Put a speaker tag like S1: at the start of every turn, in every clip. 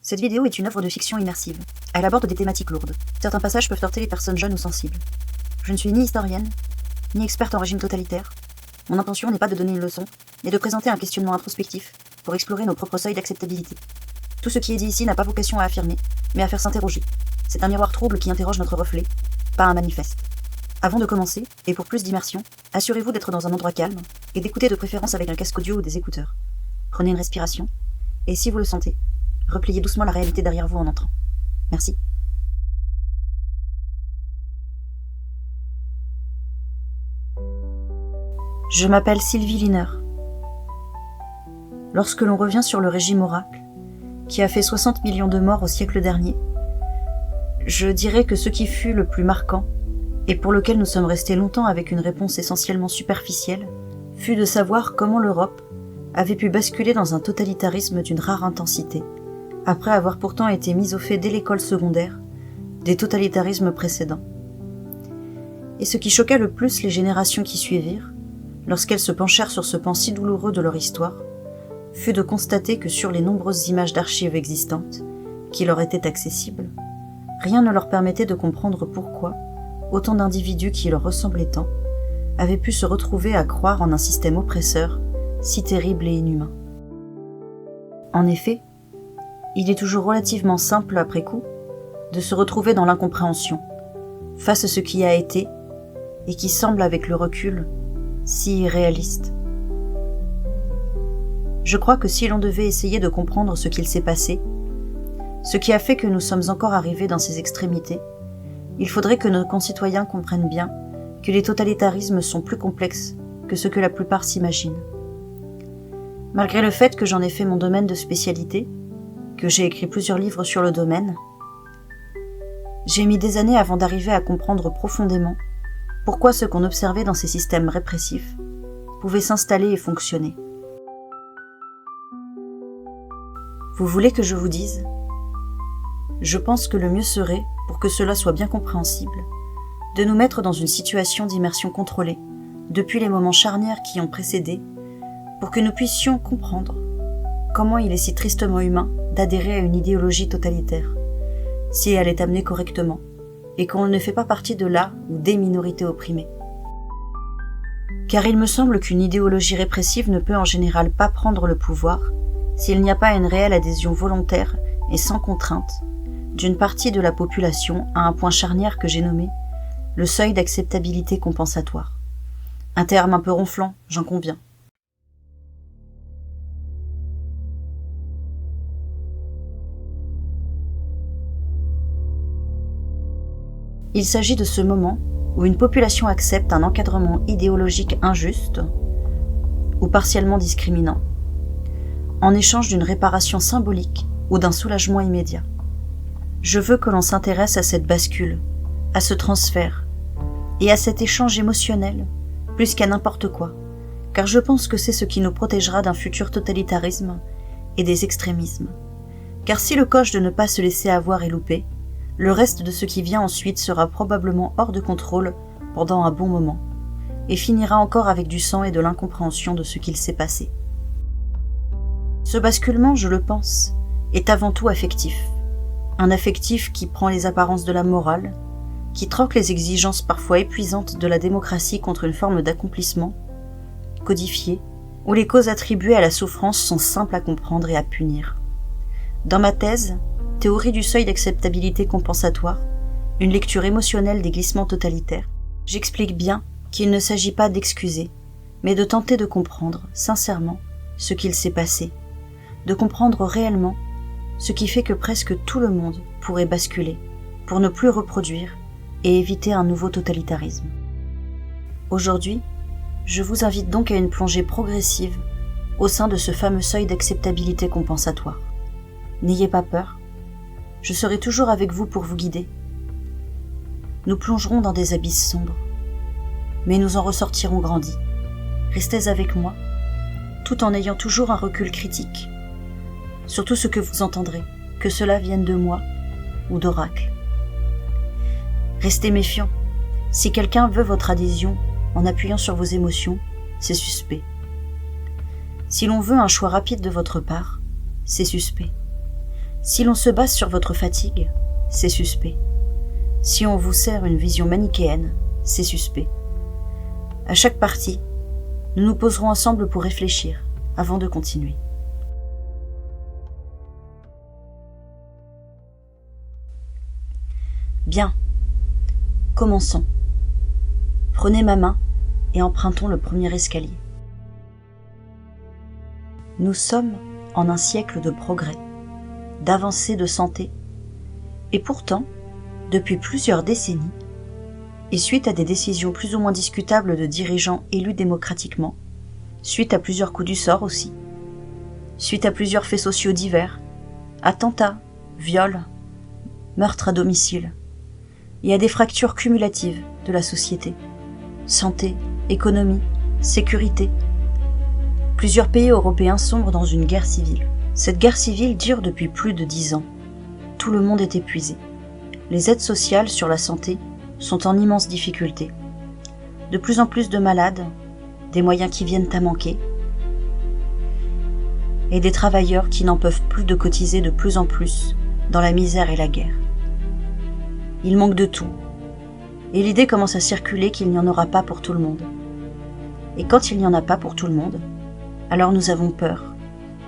S1: Cette vidéo est une œuvre de fiction immersive. Elle aborde des thématiques lourdes. Certains passages peuvent heurter les personnes jeunes ou sensibles. Je ne suis ni historienne, ni experte en régime totalitaire. Mon intention n'est pas de donner une leçon, mais de présenter un questionnement introspectif pour explorer nos propres seuils d'acceptabilité. Tout ce qui est dit ici n'a pas vocation à affirmer, mais à faire s'interroger. C'est un miroir trouble qui interroge notre reflet, pas un manifeste. Avant de commencer, et pour plus d'immersion, assurez-vous d'être dans un endroit calme et d'écouter de préférence avec un casque audio ou des écouteurs. Prenez une respiration, et si vous le sentez, repliez doucement la réalité derrière vous en entrant. Merci. Je m'appelle Sylvie Liner. Lorsque l'on revient sur le régime Oracle, qui a fait 60 millions de morts au siècle dernier, je dirais que ce qui fut le plus marquant, et pour lequel nous sommes restés longtemps avec une réponse essentiellement superficielle, fut de savoir comment l'Europe avait pu basculer dans un totalitarisme d'une rare intensité, après avoir pourtant été mise au fait dès l'école secondaire des totalitarismes précédents. Et ce qui choqua le plus les générations qui suivirent, lorsqu'elles se penchèrent sur ce pan si douloureux de leur histoire, fut de constater que sur les nombreuses images d'archives existantes, qui leur étaient accessibles, rien ne leur permettait de comprendre pourquoi autant d'individus qui leur ressemblaient tant avaient pu se retrouver à croire en un système oppresseur si terrible et inhumain. En effet, il est toujours relativement simple après coup de se retrouver dans l'incompréhension, face à ce qui a été et qui semble avec le recul si irréaliste. Je crois que si l'on devait essayer de comprendre ce qu'il s'est passé, ce qui a fait que nous sommes encore arrivés dans ces extrémités, il faudrait que nos concitoyens comprennent bien que les totalitarismes sont plus complexes que ce que la plupart s'imaginent. Malgré le fait que j'en ai fait mon domaine de spécialité, que j'ai écrit plusieurs livres sur le domaine, j'ai mis des années avant d'arriver à comprendre profondément pourquoi ce qu'on observait dans ces systèmes répressifs pouvait s'installer et fonctionner. Vous voulez que je vous dise ? Je pense que le mieux serait, pour que cela soit bien compréhensible, de nous mettre dans une situation d'immersion contrôlée, depuis les moments charnières qui ont précédé, pour que nous puissions comprendre comment il est si tristement humain d'adhérer à une idéologie totalitaire, si elle est amenée correctement, et qu'on ne fait pas partie de la ou des minorités opprimées. Car il me semble qu'une idéologie répressive ne peut en général pas prendre le pouvoir s'il n'y a pas une réelle adhésion volontaire et sans contrainte d'une partie de la population à un point charnière que j'ai nommé le seuil d'acceptabilité compensatoire. Un terme un peu ronflant, j'en conviens. Il s'agit de ce moment où une population accepte un encadrement idéologique injuste ou partiellement discriminant, en échange d'une réparation symbolique ou d'un soulagement immédiat. Je veux que l'on s'intéresse à cette bascule, à ce transfert, et à cet échange émotionnel, plus qu'à n'importe quoi, car je pense que c'est ce qui nous protégera d'un futur totalitarisme et des extrémismes. Car si le coche de ne pas se laisser avoir est loupé, le reste de ce qui vient ensuite sera probablement hors de contrôle pendant un bon moment, et finira encore avec du sang et de l'incompréhension de ce qu'il s'est passé. Ce basculement, je le pense, est avant tout affectif. Un affectif qui prend les apparences de la morale, qui troque les exigences parfois épuisantes de la démocratie contre une forme d'accomplissement, codifié, où les causes attribuées à la souffrance sont simples à comprendre et à punir. Dans ma thèse, Théorie du seuil d'acceptabilité compensatoire, une lecture émotionnelle des glissements totalitaires, j'explique bien qu'il ne s'agit pas d'excuser, mais de tenter de comprendre, sincèrement, ce qu'il s'est passé, de comprendre réellement ce qui fait que presque tout le monde pourrait basculer pour ne plus reproduire et éviter un nouveau totalitarisme. Aujourd'hui, je vous invite donc à une plongée progressive au sein de ce fameux seuil d'acceptabilité compensatoire. N'ayez pas peur, je serai toujours avec vous pour vous guider. Nous plongerons dans des abysses sombres, mais nous en ressortirons grandis. Restez avec moi, tout en ayant toujours un recul critique sur tout ce que vous entendrez, que cela vienne de moi ou d'Oracle. Restez méfiants. Si quelqu'un veut votre adhésion en appuyant sur vos émotions, c'est suspect. Si l'on veut un choix rapide de votre part, c'est suspect. Si l'on se base sur votre fatigue, c'est suspect. Si on vous sert une vision manichéenne, c'est suspect. À chaque partie, nous nous poserons ensemble pour réfléchir avant de continuer. Bien, commençons. Prenez ma main et empruntons le premier escalier. Nous sommes en un siècle de progrès, d'avancées de santé, et pourtant, depuis plusieurs décennies, et suite à des décisions plus ou moins discutables de dirigeants élus démocratiquement, suite à plusieurs coups du sort aussi, suite à plusieurs faits sociaux divers, attentats, viols, meurtres à domicile, et à des fractures cumulatives de la société, santé, économie, sécurité. Plusieurs pays européens sombrent dans une guerre civile. Cette guerre civile dure depuis plus de 10 ans. Tout le monde est épuisé. Les aides sociales sur la santé sont en immense difficulté. De plus en plus de malades, des moyens qui viennent à manquer, et des travailleurs qui n'en peuvent plus de cotiser de plus en plus dans la misère et la guerre. Il manque de tout, et l'idée commence à circuler qu'il n'y en aura pas pour tout le monde. Et quand il n'y en a pas pour tout le monde, alors nous avons peur,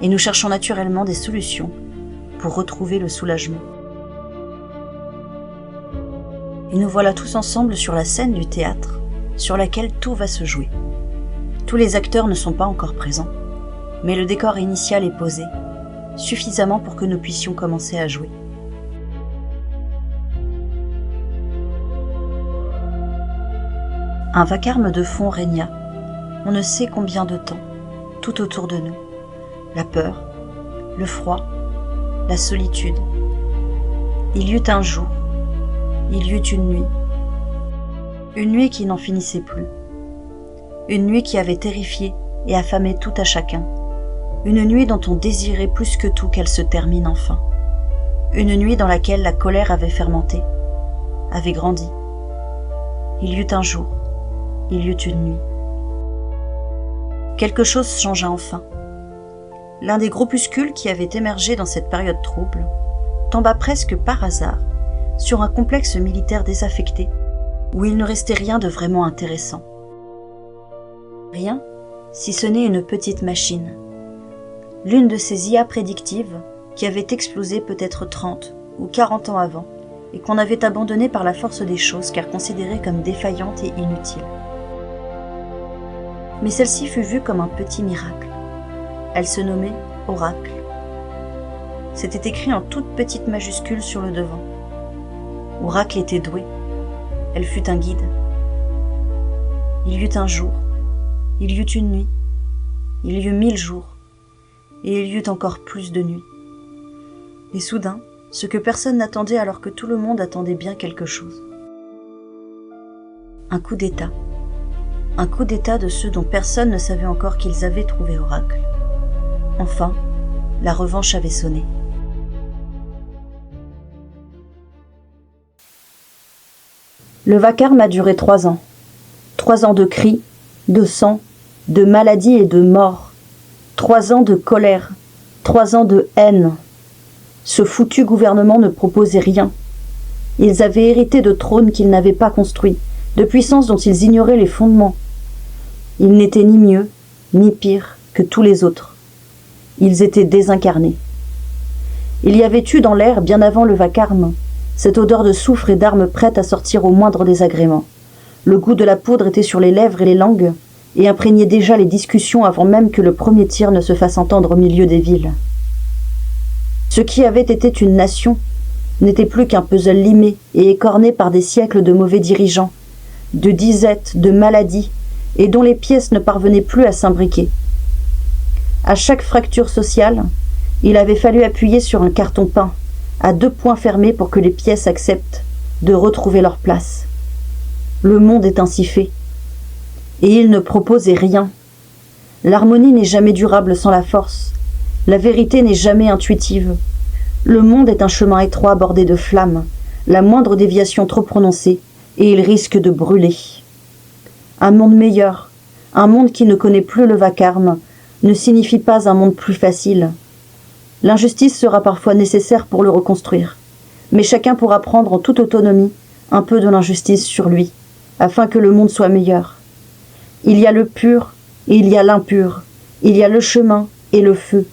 S1: et nous cherchons naturellement des solutions pour retrouver le soulagement. Et nous voilà tous ensemble sur la scène du théâtre, sur laquelle tout va se jouer. Tous les acteurs ne sont pas encore présents, mais le décor initial est posé, suffisamment pour que nous puissions commencer à jouer. Un vacarme de fond régna, on ne sait combien de temps, tout autour de nous. La peur, le froid, la solitude. Il y eut un jour, il y eut une nuit qui n'en finissait plus. Une nuit qui avait terrifié et affamé tout à chacun. Une nuit dont on désirait plus que tout qu'elle se termine enfin. Une nuit dans laquelle la colère avait fermenté, avait grandi. Il y eut un jour, il y eut une nuit. Quelque chose changea enfin. L'un des groupuscules qui avait émergé dans cette période trouble tomba presque par hasard sur un complexe militaire désaffecté où il ne restait rien de vraiment intéressant. Rien, si ce n'est une petite machine. L'une de ces IA prédictives qui avait explosé peut-être 30 ou 40 ans avant et qu'on avait abandonnée par la force des choses car considérée comme défaillante et inutile. Mais celle-ci fut vue comme un petit miracle. Elle se nommait Oracle. C'était écrit en toute petite majuscule sur le devant. Oracle était douée. Elle fut un guide. Il y eut un jour, il y eut une nuit, il y eut 1000 jours, et il y eut encore plus de nuits. Et soudain, ce que personne n'attendait alors que tout le monde attendait bien quelque chose. Un coup d'état. Un coup d'état de ceux dont personne ne savait encore qu'ils avaient trouvé Oracle. Enfin, la revanche avait sonné. Le vacarme a duré 3 ans. 3 ans de cris, de sang, de maladies et de morts. 3 ans de colère, 3 ans de haine. Ce foutu gouvernement ne proposait rien. Ils avaient hérité de trônes qu'ils n'avaient pas construits, de puissances dont ils ignoraient les fondements. Ils n'étaient ni mieux, ni pire que tous les autres. Ils étaient désincarnés. Il y avait eu dans l'air, bien avant le vacarme, cette odeur de soufre et d'armes prêtes à sortir au moindre désagrément. Le goût de la poudre était sur les lèvres et les langues, et imprégnait déjà les discussions avant même que le premier tir ne se fasse entendre au milieu des villes. Ce qui avait été une nation n'était plus qu'un puzzle limé et écorné par des siècles de mauvais dirigeants, de disettes, de maladies, et dont les pièces ne parvenaient plus à s'imbriquer. À chaque fracture sociale, il avait fallu appuyer sur un carton peint, à 2 points fermés pour que les pièces acceptent de retrouver leur place. Le monde est ainsi fait. Et il ne proposait rien. L'harmonie n'est jamais durable sans la force. La vérité n'est jamais intuitive. Le monde est un chemin étroit bordé de flammes, la moindre déviation trop prononcée, et il risque de brûler. Un monde meilleur, un monde qui ne connaît plus le vacarme, ne signifie pas un monde plus facile. L'injustice sera parfois nécessaire pour le reconstruire, mais chacun pourra prendre en toute autonomie un peu de l'injustice sur lui, afin que le monde soit meilleur. Il y a le pur et il y a l'impur, il y a le chemin et le feu,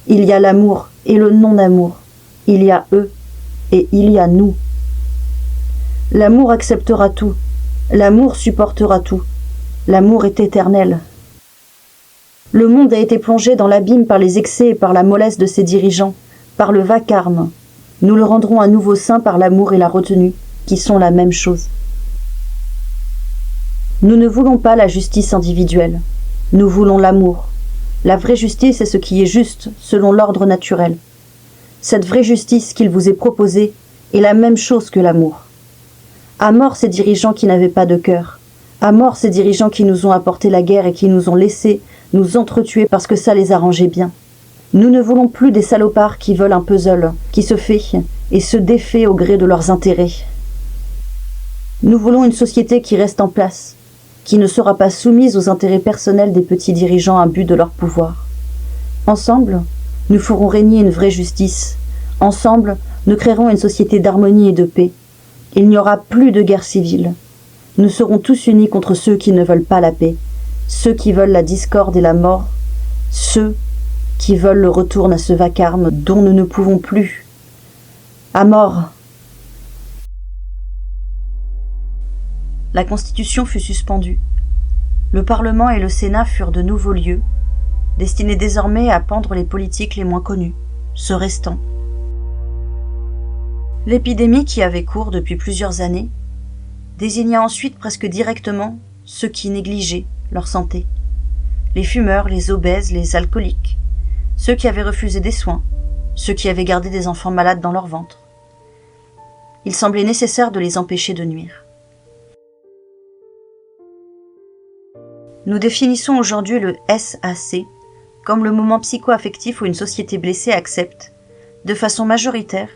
S1: il y a l'amour et le non-amour, il y a eux et il y a nous. L'amour acceptera tout, l'amour supportera tout, l'amour est éternel. Le monde a été plongé dans l'abîme par les excès et par la mollesse de ses dirigeants, par le vacarme. Nous le rendrons à nouveau saint par l'amour et la retenue, qui sont la même chose. Nous ne voulons pas la justice individuelle, nous voulons l'amour. La vraie justice est ce qui est juste, selon l'ordre naturel. Cette vraie justice qu'il vous est proposée est la même chose que l'amour. À mort ces dirigeants qui n'avaient pas de cœur, à mort ces dirigeants qui nous ont apporté la guerre et qui nous ont laissés nous entretuer parce que ça les arrangeait bien. Nous ne voulons plus des salopards qui veulent un puzzle, qui se fait et se défait au gré de leurs intérêts. Nous voulons une société qui reste en place, qui ne sera pas soumise aux intérêts personnels des petits dirigeants imbus de leur pouvoir. Ensemble, nous ferons régner une vraie justice. Ensemble, nous créerons une société d'harmonie et de paix. Il n'y aura plus de guerre civile. Nous serons tous unis contre ceux qui ne veulent pas la paix, ceux qui veulent la discorde et la mort, ceux qui veulent le retour à ce vacarme dont nous ne pouvons plus. À mort. La Constitution fut suspendue. Le Parlement et le Sénat furent de nouveaux lieux, destinés désormais à pendre les politiques les moins connus, ceux restants. L'épidémie qui avait cours depuis plusieurs années désigna ensuite presque directement ceux qui négligeaient leur santé. Les fumeurs, les obèses, les alcooliques, ceux qui avaient refusé des soins, ceux qui avaient gardé des enfants malades dans leur ventre. Il semblait nécessaire de les empêcher de nuire. Nous définissons aujourd'hui le SAC comme le moment psycho-affectif où une société blessée accepte, de façon majoritaire,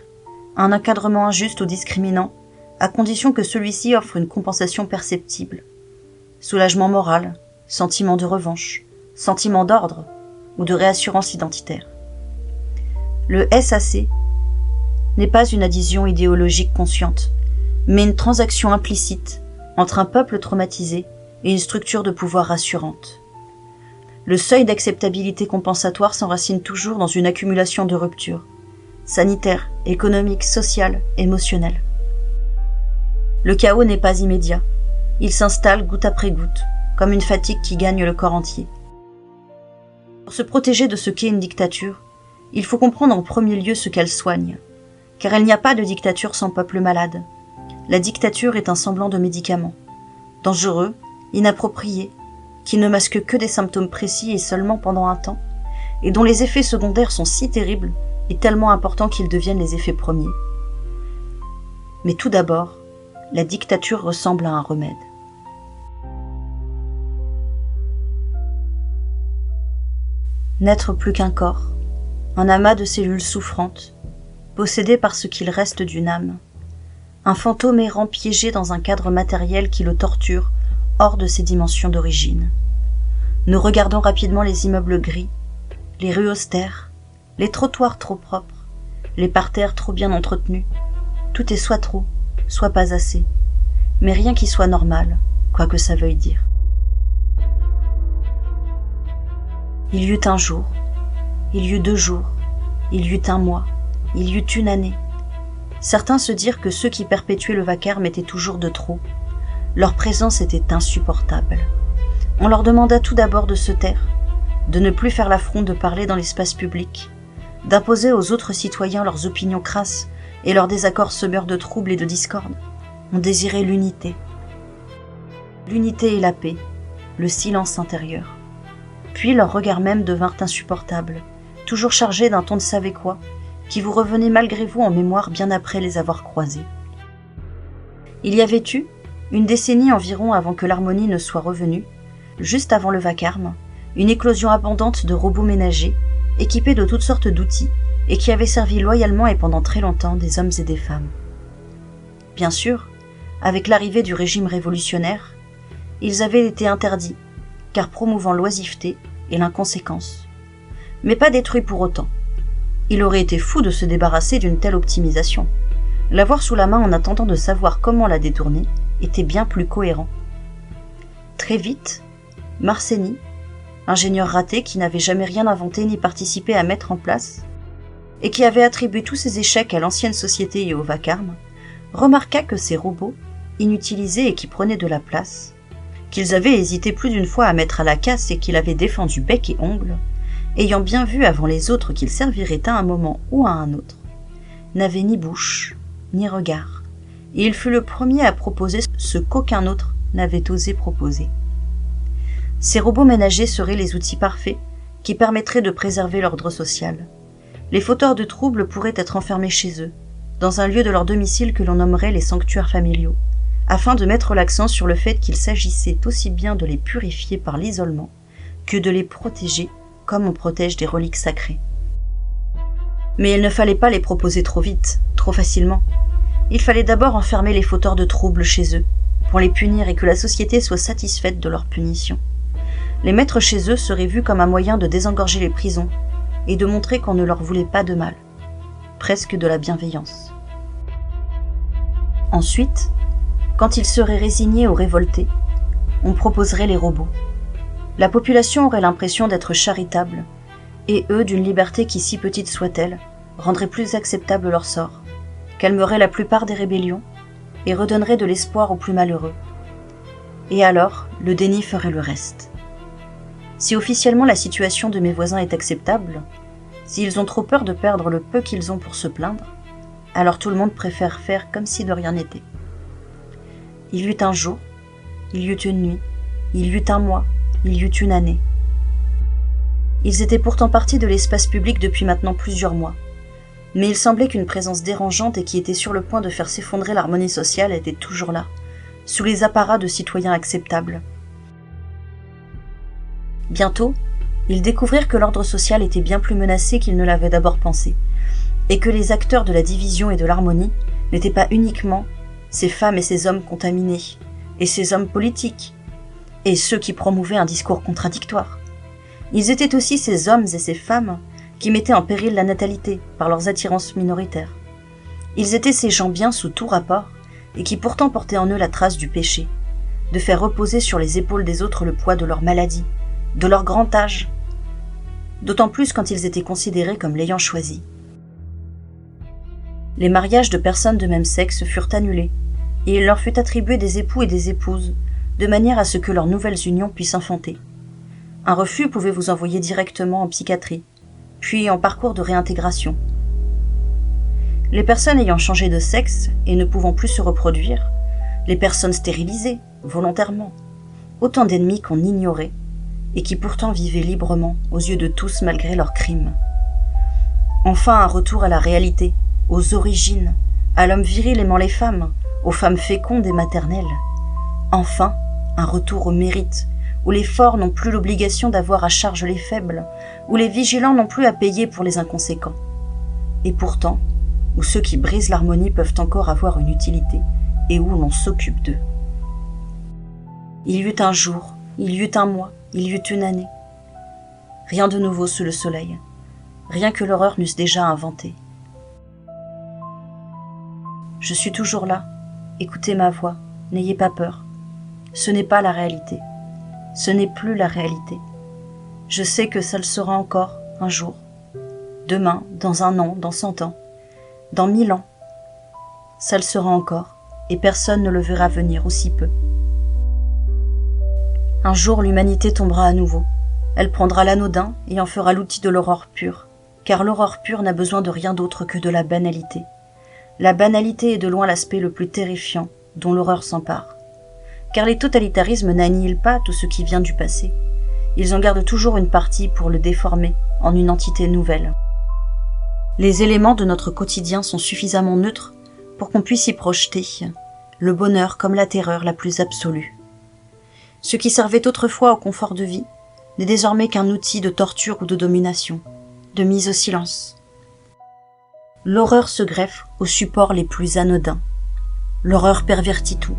S1: un encadrement injuste ou discriminant, à condition que celui-ci offre une compensation perceptible. Soulagement moral, sentiment de revanche, sentiment d'ordre ou de réassurance identitaire. Le SAC n'est pas une adhésion idéologique consciente, mais une transaction implicite entre un peuple traumatisé et une structure de pouvoir rassurante. Le seuil d'acceptabilité compensatoire s'enracine toujours dans une accumulation de ruptures, sanitaires, économiques, sociales, émotionnelles. Le chaos n'est pas immédiat, il s'installe goutte après goutte, comme une fatigue qui gagne le corps entier. Pour se protéger de ce qu'est une dictature, il faut comprendre en premier lieu ce qu'elle soigne, car il n'y a pas de dictature sans peuple malade. La dictature est un semblant de médicament, dangereux, inapproprié, qui ne masque que des symptômes précis et seulement pendant un temps, et dont les effets secondaires sont si terribles et tellement importants qu'ils deviennent les effets premiers. Mais tout d'abord, la dictature ressemble à un remède. N'être plus qu'un corps, un amas de cellules souffrantes, possédé par ce qu'il reste d'une âme, un fantôme errant piégé dans un cadre matériel qui le torture hors de ses dimensions d'origine. Nous regardons rapidement les immeubles gris, les rues austères, les trottoirs trop propres, les parterres trop bien entretenus. Tout est soit trop, soit pas assez, mais rien qui soit normal, quoi que ça veuille dire. Il y eut un jour, il y eut 2 jours, il y eut un mois, il y eut une année. Certains se dirent que ceux qui perpétuaient le vacarme étaient toujours de trop. Leur présence était insupportable. On leur demanda tout d'abord de se taire, de ne plus faire l'affront de parler dans l'espace public, d'imposer aux autres citoyens leurs opinions crasses et leurs désaccords semeurs de troubles et de discorde. On désirait l'unité. L'unité et la paix, le silence intérieur. Puis leurs regards même devinrent insupportables, toujours chargés d'un ton de savez quoi, qui vous revenait malgré vous en mémoire bien après les avoir croisés. Il y avait eu, une décennie environ avant que l'harmonie ne soit revenue, juste avant le vacarme, une éclosion abondante de robots ménagers, équipés de toutes sortes d'outils, et qui avaient servi loyalement et pendant très longtemps des hommes et des femmes. Bien sûr, avec l'arrivée du régime révolutionnaire, ils avaient été interdits, car promouvant l'oisiveté et l'inconséquence. Mais pas détruits pour autant. Il aurait été fou de se débarrasser d'une telle optimisation. L'avoir sous la main en attendant de savoir comment la détourner était bien plus cohérent. Très vite, Marceni, ingénieur raté qui n'avait jamais rien inventé ni participé à mettre en place, et qui avait attribué tous ses échecs à l'ancienne société et au vacarme, remarqua que ces robots, inutilisés et qui prenaient de la place, qu'ils avaient hésité plus d'une fois à mettre à la casse et qu'il avait défendu bec et ongles, ayant bien vu avant les autres qu'ils serviraient à un moment ou à un autre, n'avaient ni bouche, ni regard, et il fut le premier à proposer ce qu'aucun autre n'avait osé proposer. Ces robots ménagers seraient les outils parfaits qui permettraient de préserver l'ordre social. Les fauteurs de troubles pourraient être enfermés chez eux, dans un lieu de leur domicile que l'on nommerait les sanctuaires familiaux, afin de mettre l'accent sur le fait qu'il s'agissait aussi bien de les purifier par l'isolement que de les protéger comme on protège des reliques sacrées. Mais il ne fallait pas les proposer trop vite, trop facilement. Il fallait d'abord enfermer les fauteurs de troubles chez eux, pour les punir et que la société soit satisfaite de leur punition. Les mettre chez eux serait vu comme un moyen de désengorger les prisons et de montrer qu'on ne leur voulait pas de mal, presque de la bienveillance. Ensuite, quand ils seraient résignés ou révoltés, on proposerait les robots. La population aurait l'impression d'être charitable, et eux, d'une liberté qui, si petite soit-elle, rendrait plus acceptable leur sort, calmerait la plupart des rébellions et redonnerait de l'espoir aux plus malheureux. Et alors, le déni ferait le reste. Si officiellement la situation de mes voisins est acceptable, s'ils ont trop peur de perdre le peu qu'ils ont pour se plaindre, alors tout le monde préfère faire comme si de rien n'était. Il y eut un jour, il y eut une nuit, il y eut un mois, il y eut une année. Ils étaient pourtant partis de l'espace public depuis maintenant plusieurs mois, mais il semblait qu'une présence dérangeante et qui était sur le point de faire s'effondrer l'harmonie sociale était toujours là, sous les apparats de citoyens acceptables. Bientôt, ils découvrirent que l'ordre social était bien plus menacé qu'ils ne l'avaient d'abord pensé, et que les acteurs de la division et de l'harmonie n'étaient pas uniquement ces femmes et ces hommes contaminés, et ces hommes politiques, et ceux qui promouvaient un discours contradictoire. Ils étaient aussi ces hommes et ces femmes qui mettaient en péril la natalité par leurs attirances minoritaires. Ils étaient ces gens bien sous tout rapport, et qui pourtant portaient en eux la trace du péché, de faire reposer sur les épaules des autres le poids de leur maladie, de leur grand âge, d'autant plus quand ils étaient considérés comme l'ayant choisi. Les mariages de personnes de même sexe furent annulés, et il leur fut attribué des époux et des épouses, de manière à ce que leurs nouvelles unions puissent enfanter. Un refus pouvait vous envoyer directement en psychiatrie, puis en parcours de réintégration. Les personnes ayant changé de sexe et ne pouvant plus se reproduire, les personnes stérilisées, volontairement, autant d'ennemis qu'on ignorait, et qui pourtant vivaient librement aux yeux de tous malgré leurs crimes. Enfin un retour à la réalité, aux origines, à l'homme viril aimant les femmes, aux femmes fécondes et maternelles. Enfin, un retour au mérite, où les forts n'ont plus l'obligation d'avoir à charge les faibles, où les vigilants n'ont plus à payer pour les inconséquents. Et pourtant, où ceux qui brisent l'harmonie peuvent encore avoir une utilité, et où l'on s'occupe d'eux. Il y eut un jour, il y eut un mois, il y eut une année. Rien de nouveau sous le soleil, rien que l'horreur n'eusse déjà inventé. Je suis toujours là, écoutez ma voix, n'ayez pas peur. Ce n'est pas la réalité, ce n'est plus la réalité. Je sais que ça le sera encore, un jour, demain, dans un an, dans 100 ans, dans 1000 ans. Ça le sera encore, et personne ne le verra venir aussi peu. Un jour, l'humanité tombera à nouveau. Elle prendra l'anodin et en fera l'outil de l'aurore pure, car l'aurore pure n'a besoin de rien d'autre que de la banalité. La banalité est de loin l'aspect le plus terrifiant dont l'horreur s'empare. Car les totalitarismes n'annihilent pas tout ce qui vient du passé. Ils en gardent toujours une partie pour le déformer en une entité nouvelle. Les éléments de notre quotidien sont suffisamment neutres pour qu'on puisse y projeter le bonheur comme la terreur la plus absolue. Ce qui servait autrefois au confort de vie n'est désormais qu'un outil de torture ou de domination, de mise au silence. L'horreur se greffe aux supports les plus anodins. L'horreur pervertit tout.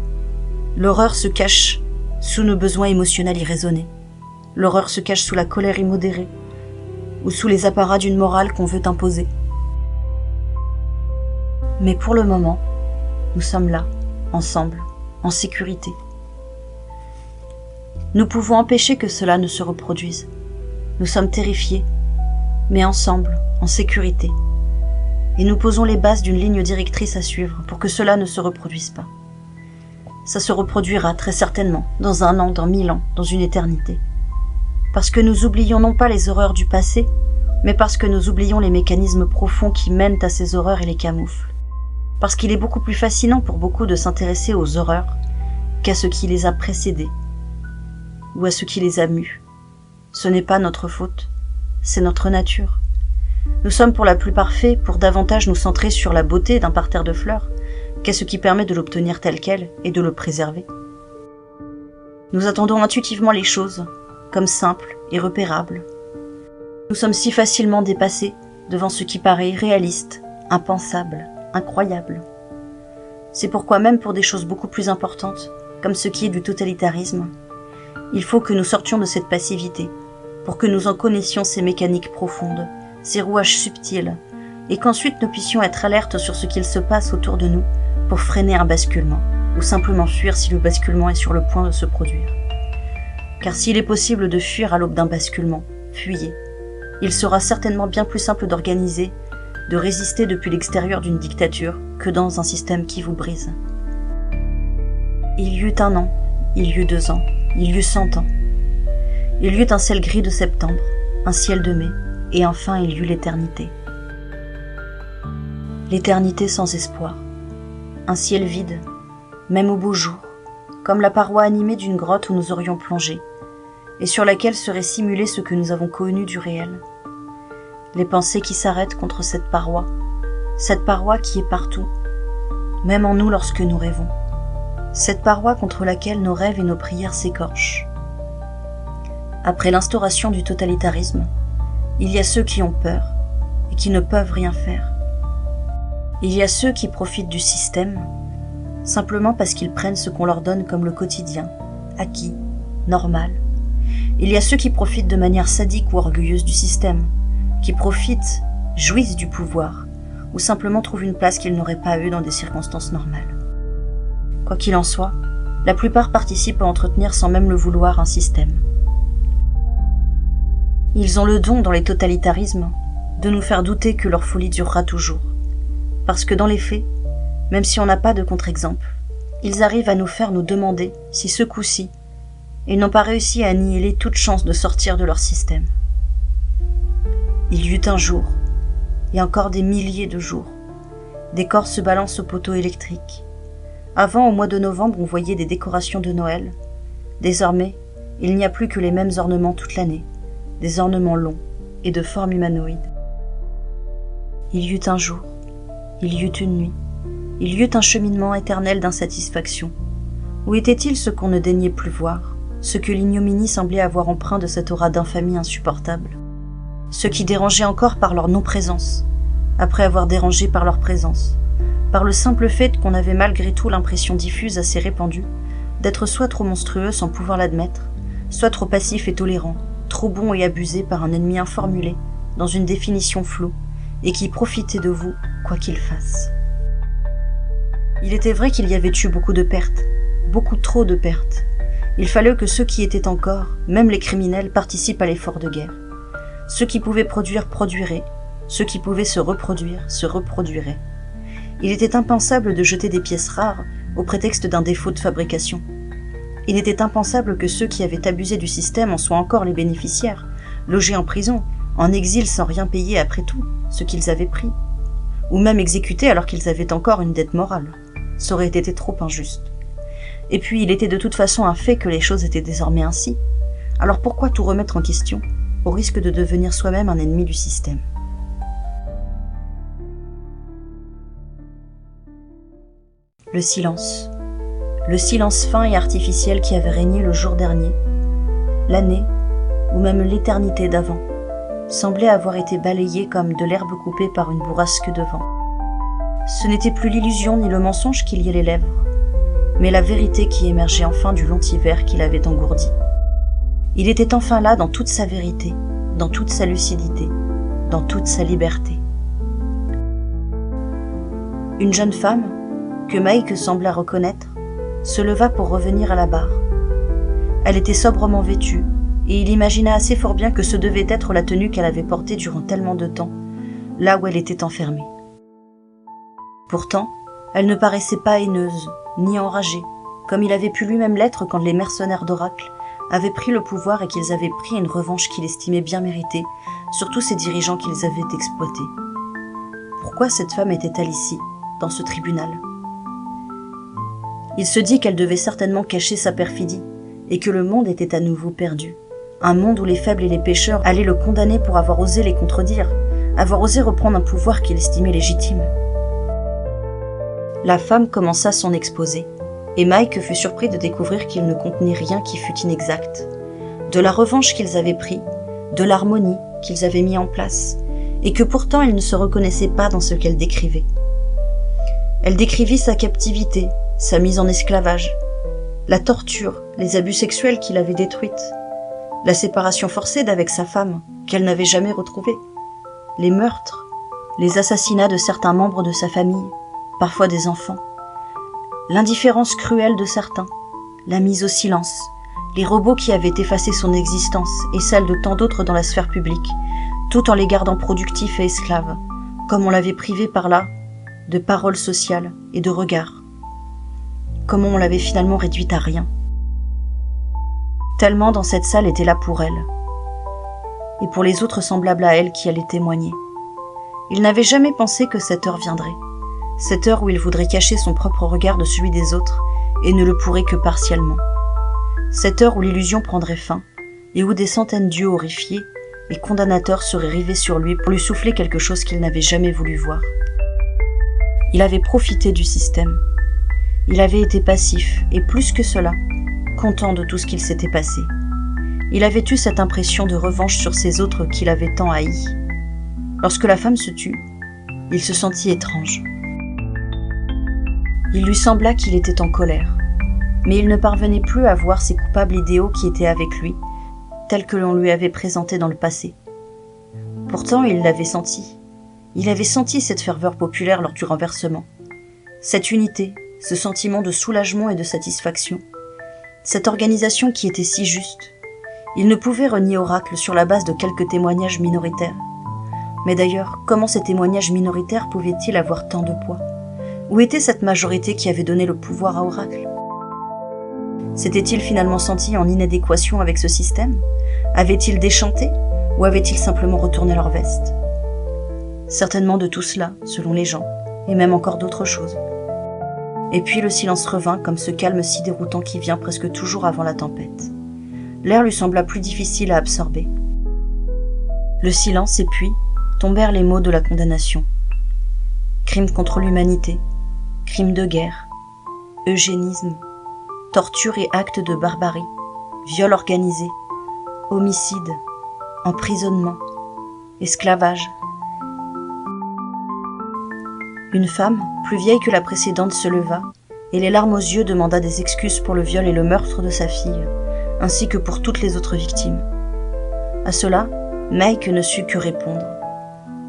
S1: L'horreur se cache sous nos besoins émotionnels irraisonnés. L'horreur se cache sous la colère immodérée. ou sous les apparats d'une morale qu'on veut imposer. Mais pour le moment, nous sommes là, ensemble, en sécurité. Nous pouvons empêcher que cela ne se reproduise. Nous sommes terrifiés, mais ensemble, en sécurité. Et nous posons les bases d'une ligne directrice à suivre pour que cela ne se reproduise pas. Ça se reproduira très certainement, dans 1 an, dans 1000 ans, dans une éternité. Parce que nous oublions non pas les horreurs du passé, mais parce que nous oublions les mécanismes profonds qui mènent à ces horreurs et les camouflent. Parce qu'il est beaucoup plus fascinant pour beaucoup de s'intéresser aux horreurs qu'à ce qui les a précédées, ou à ce qui les a mus. Ce n'est pas notre faute, c'est notre nature. Nous sommes pour la plupart faits pour davantage nous centrer sur la beauté d'un parterre de fleurs qu'à ce qui permet de l'obtenir tel quel et de le préserver. Nous attendons intuitivement les choses, comme simples et repérables. Nous sommes si facilement dépassés devant ce qui paraît irréaliste, impensable, incroyable. C'est pourquoi même pour des choses beaucoup plus importantes, comme ce qui est du totalitarisme, il faut que nous sortions de cette passivité, pour que nous en connaissions ces mécaniques profondes, ces rouages subtils, et qu'ensuite nous puissions être alertes sur ce qu'il se passe autour de nous pour freiner un basculement, ou simplement fuir si le basculement est sur le point de se produire. Car s'il est possible de fuir à l'aube d'un basculement, fuyez. Il sera certainement bien plus simple d'organiser, de résister depuis l'extérieur d'une dictature que dans un système qui vous brise. Il y eut 1 an, il y eut 2 ans, il y eut 100 ans. Il y eut un ciel gris de septembre, un ciel de mai, et enfin il y eut l'éternité. L'éternité sans espoir. Un ciel vide, même au beau jour, comme la paroi animée d'une grotte où nous aurions plongé, et sur laquelle serait simulé ce que nous avons connu du réel. Les pensées qui s'arrêtent contre cette paroi qui est partout, même en nous lorsque nous rêvons. Cette paroi contre laquelle nos rêves et nos prières s'écorchent. Après l'instauration du totalitarisme, il y a ceux qui ont peur et qui ne peuvent rien faire. Il y a ceux qui profitent du système, simplement parce qu'ils prennent ce qu'on leur donne comme le quotidien, acquis, normal. Il y a ceux qui profitent de manière sadique ou orgueilleuse du système, qui profitent, jouissent du pouvoir, ou simplement trouvent une place qu'ils n'auraient pas eue dans des circonstances normales. Quoi qu'il en soit, la plupart participent à entretenir sans même le vouloir un système. Ils ont le don dans les totalitarismes de nous faire douter que leur folie durera toujours. Parce que dans les faits, même si on n'a pas de contre-exemple, ils arrivent à nous faire nous demander si ce coup-ci, ils n'ont pas réussi à annihiler toute chance de sortir de leur système. Il y eut un jour, et encore des milliers de jours, des corps se balancent au poteau électrique. Avant, au mois de novembre, on voyait des décorations de Noël. Désormais, il n'y a plus que les mêmes ornements toute l'année, des ornements longs et de forme humanoïde. Il y eut un jour, il y eut une nuit, il y eut un cheminement éternel d'insatisfaction. Où était-il ce qu'on ne daignait plus voir, ce que l'ignominie semblait avoir empreint de cette aura d'infamie insupportable, ceux qui dérangeaient encore par leur non-présence, après avoir dérangé par leur présence, par le simple fait qu'on avait malgré tout l'impression diffuse assez répandue d'être soit trop monstrueux sans pouvoir l'admettre, soit trop passif et tolérant, trop bon et abusé par un ennemi informulé, dans une définition floue, et qui profitait de vous, quoi qu'il fasse. Il était vrai qu'il y avait eu beaucoup de pertes, beaucoup trop de pertes. Il fallait que ceux qui étaient encore, même les criminels, participent à l'effort de guerre. Ceux qui pouvaient produire, produiraient. Ceux qui pouvaient se reproduire, se reproduiraient. Il était impensable de jeter des pièces rares au prétexte d'un défaut de fabrication. Il était impensable que ceux qui avaient abusé du système en soient encore les bénéficiaires, logés en prison, en exil sans rien payer après tout, ce qu'ils avaient pris, ou même exécutés alors qu'ils avaient encore une dette morale. Ça aurait été trop injuste. Et puis il était de toute façon un fait que les choses étaient désormais ainsi. Alors pourquoi tout remettre en question, au risque de devenir soi-même un ennemi du système ? Le silence fin et artificiel qui avait régné le jour dernier, l'année, ou même l'éternité d'avant, semblait avoir été balayé comme de l'herbe coupée par une bourrasque de vent. Ce n'était plus l'illusion ni le mensonge qui liait les lèvres, mais la vérité qui émergeait enfin du long hiver qui l'avait engourdi. Il était enfin là dans toute sa vérité, dans toute sa lucidité, dans toute sa liberté. Une jeune femme, que Mike sembla reconnaître, se leva pour revenir à la barre. Elle était sobrement vêtue, et il imagina assez fort bien que ce devait être la tenue qu'elle avait portée durant tellement de temps, là où elle était enfermée. Pourtant, elle ne paraissait pas haineuse, ni enragée, comme il avait pu lui-même l'être quand les mercenaires d'Oracle avaient pris le pouvoir et qu'ils avaient pris une revanche qu'il estimait bien méritée sur tous ces dirigeants qu'ils avaient exploités. Pourquoi cette femme était-elle ici, dans ce tribunal ? Il se dit qu'elle devait certainement cacher sa perfidie, et que le monde était à nouveau perdu. Un monde où les faibles et les pécheurs allaient le condamner pour avoir osé les contredire, avoir osé reprendre un pouvoir qu'il estimait légitime. La femme commença son exposé, et Mike fut surpris de découvrir qu'il ne contenait rien qui fût inexact. De la revanche qu'ils avaient pris, de l'harmonie qu'ils avaient mis en place, et que pourtant il ne se reconnaissait pas dans ce qu'elle décrivait. Elle décrivit sa captivité, sa mise en esclavage, la torture, les abus sexuels qu'il avait détruites, la séparation forcée d'avec sa femme, qu'elle n'avait jamais retrouvée, les meurtres, les assassinats de certains membres de sa famille, parfois des enfants, l'indifférence cruelle de certains, la mise au silence, les robots qui avaient effacé son existence et celle de tant d'autres dans la sphère publique, tout en les gardant productifs et esclaves, comme on l'avait privé par là de paroles sociales et de regards. Comment on l'avait finalement réduite à rien. Tellement dans cette salle était là pour elle, et pour les autres semblables à elle qui allaient témoigner. Il n'avait jamais pensé que cette heure viendrait, cette heure où il voudrait cacher son propre regard de celui des autres et ne le pourrait que partiellement. Cette heure où l'illusion prendrait fin et où des centaines d'yeux horrifiés et condamnateurs seraient rivés sur lui pour lui souffler quelque chose qu'il n'avait jamais voulu voir. Il avait profité du système. Il avait été passif, et plus que cela, content de tout ce qu'il s'était passé. Il avait eu cette impression de revanche sur ces autres qu'il avait tant haïs. Lorsque la femme se tut, il se sentit étrange. Il lui sembla qu'il était en colère, mais il ne parvenait plus à voir ces coupables idéaux qui étaient avec lui, tels que l'on lui avait présentés dans le passé. Pourtant, il l'avait senti. Il avait senti cette ferveur populaire lors du renversement. Cette unité, ce sentiment de soulagement et de satisfaction. Cette organisation qui était si juste. Il ne pouvait renier Oracle sur la base de quelques témoignages minoritaires. Mais d'ailleurs, comment ces témoignages minoritaires pouvaient-ils avoir tant de poids ? Où était cette majorité qui avait donné le pouvoir à Oracle ? S'était-il finalement senti en inadéquation avec ce système ? Avait-il déchanté ? Ou avait-il simplement retourné leur veste ? Certainement de tout cela, selon les gens, et même encore d'autres choses. Et puis le silence revint comme ce calme si déroutant qui vient presque toujours avant la tempête. L'air lui sembla plus difficile à absorber. Le silence et puis tombèrent les mots de la condamnation. Crime contre l'humanité, crime de guerre, eugénisme, torture et actes de barbarie, viol organisé, homicide, emprisonnement, esclavage. Une femme, plus vieille que la précédente, se leva et les larmes aux yeux demanda des excuses pour le viol et le meurtre de sa fille, ainsi que pour toutes les autres victimes. À cela, Mike ne sut que répondre.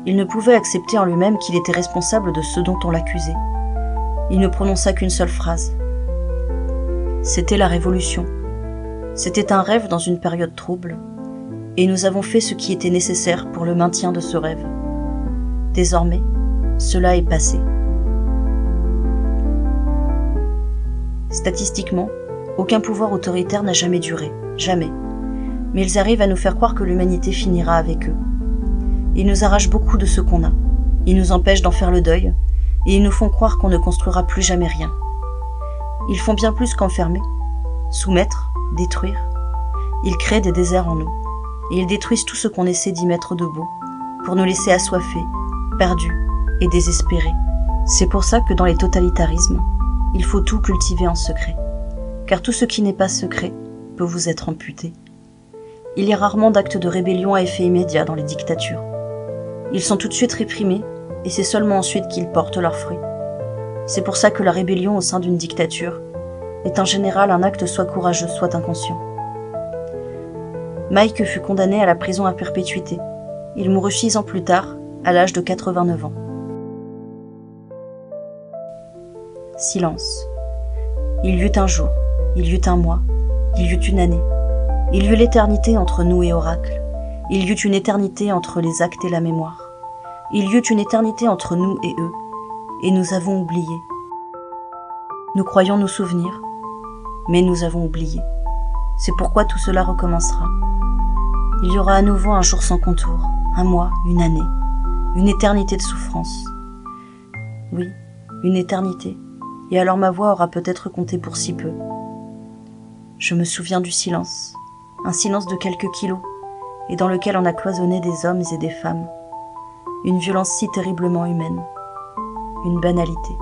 S1: Il ne pouvait accepter en lui-même qu'il était responsable de ce dont on l'accusait. Il ne prononça qu'une seule phrase. C'était la révolution. C'était un rêve dans une période trouble, et nous avons fait ce qui était nécessaire pour le maintien de ce rêve. Désormais, cela est passé. Statistiquement, aucun pouvoir autoritaire n'a jamais duré, jamais. Mais ils arrivent à nous faire croire que l'humanité finira avec eux. Ils nous arrachent beaucoup de ce qu'on a. Ils nous empêchent d'en faire le deuil, et ils nous font croire qu'on ne construira plus jamais rien. Ils font bien plus qu'enfermer, soumettre, détruire. Ils créent des déserts en nous, et ils détruisent tout ce qu'on essaie d'y mettre de beau, pour nous laisser assoiffés, perdus et désespérés. C'est pour ça que dans les totalitarismes, il faut tout cultiver en secret, car tout ce qui n'est pas secret peut vous être amputé. Il y a rarement d'actes de rébellion à effet immédiat dans les dictatures. Ils sont tout de suite réprimés, et c'est seulement ensuite qu'ils portent leurs fruits. C'est pour ça que la rébellion au sein d'une dictature est en général un acte soit courageux, soit inconscient. Mike fut condamné à la prison à perpétuité. Il mourut 6 ans plus tard, à l'âge de 89 ans. Silence. Il y eut un jour, il y eut un mois, il y eut une année. Il y eut l'éternité entre nous et Oracle. Il y eut une éternité entre les actes et la mémoire. Il y eut une éternité entre nous et eux, et nous avons oublié. Nous croyons nous souvenir, mais nous avons oublié. C'est pourquoi tout cela recommencera. Il y aura à nouveau un jour sans contour, un mois, une année, une éternité de souffrance. Oui, une éternité, et alors ma voix aura peut-être compté pour si peu. Je me souviens du silence, un silence de quelques kilos, et dans lequel on a cloisonné des hommes et des femmes. Une violence si terriblement humaine, une banalité.